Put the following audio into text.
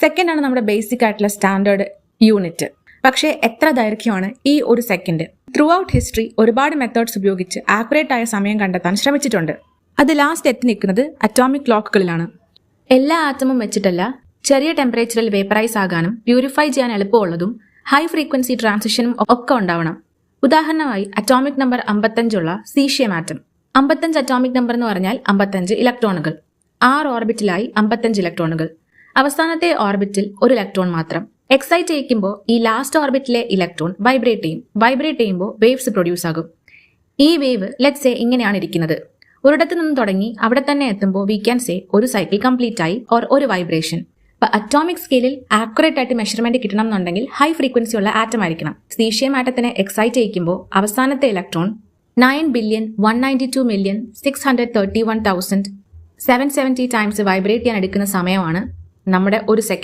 Second ആണ് നമ്മുടെ basic ആയിട്ടുള്ള സ്റ്റാൻഡേർഡ് യൂണിറ്റ്. പക്ഷേ എത്ര ദൈർഘ്യമാണ് ഈ ഒരു സെക്കൻഡ്? ത്രൂ ഔട്ട് ഹിസ്റ്ററി ഒരുപാട് മെത്തേഡ്സ് ഉപയോഗിച്ച് ആക്യുറേറ്റ് ആയ സമയം കണ്ടെത്താൻ ശ്രമിച്ചിട്ടുണ്ട്. അത് ലാസ്റ്റ് എത്തി നിൽക്കുന്നത് അറ്റോമിക് ക്ലോക്കുകളിലാണ്. എല്ലാ ആറ്റമും വെച്ചിട്ടല്ല, ചെറിയ ടെമ്പറേച്ചറിൽ വേപ്പറൈസ് ആകാനും പ്യൂരിഫൈ ചെയ്യാൻ എളുപ്പമുള്ളതും ഹൈ ഫ്രീക്വൻസി ട്രാൻസിഷനും ഒക്കെ ഉണ്ടാവണം. ഉദാഹരണമായി അറ്റോമിക് നമ്പർ 55 ഉള്ള സീഷ്യം ആറ്റം. 55 അറ്റോമിക് നമ്പർ എന്ന് പറഞ്ഞാൽ 55 ഇലക്ട്രോണുകൾ. 6 ഓർബിറ്റിലായി 55 ഇലക്ട്രോണുകൾ. അവസാനത്തെ ഓർബിറ്റിൽ ഒരു ഇലക്ട്രോൺ മാത്രം. എക്സൈറ്റ് ചെയ്യിക്കുമ്പോൾ ഈ ലാസ്റ്റ് ഓർബിറ്റിലെ ഇലക്ട്രോൺ വൈബ്രേറ്റ് ചെയ്യും. വൈബ്രേറ്റ് ചെയ്യുമ്പോൾ വേവ്സ് പ്രൊഡ്യൂസ് ആകും. ഈ വേവ് ലെറ്റ്സ് സേ ഇങ്ങനെയാണ് ഇരിക്കുന്നത്. ഒരിടത്ത് നിന്ന് തുടങ്ങി അവിടെ തന്നെ എത്തുമ്പോൾ വി ക്യാൻ സേ ഒരു സൈക്കിൾ കംപ്ലീറ്റ് ആയി ഓർ ഒരു വൈബ്രേഷൻ. അപ്പൊ അറ്റോമിക് സ്കെയിലിൽ ആക്യുറേറ്റ് ആയിട്ട് മെഷർമെന്റ് കിട്ടണം എന്നുണ്ടെങ്കിൽ ഹൈ ഫ്രീക്വൻസി ഉള്ള ആറ്റം ആയിരിക്കണം. സീഷ്യം ആറ്റത്തിനെ എക്സൈറ്റ് ചെയ്യിക്കുമ്പോൾ അവസാനത്തെ ഇലക്ട്രോൺ 9,192,631,770 ടൈംസ് വൈബ്രേറ്റ് ചെയ്യാൻ എടുക്കുന്ന സമയമാണ് നമ്മുടെ ഒരു സെക്കൻഡ്.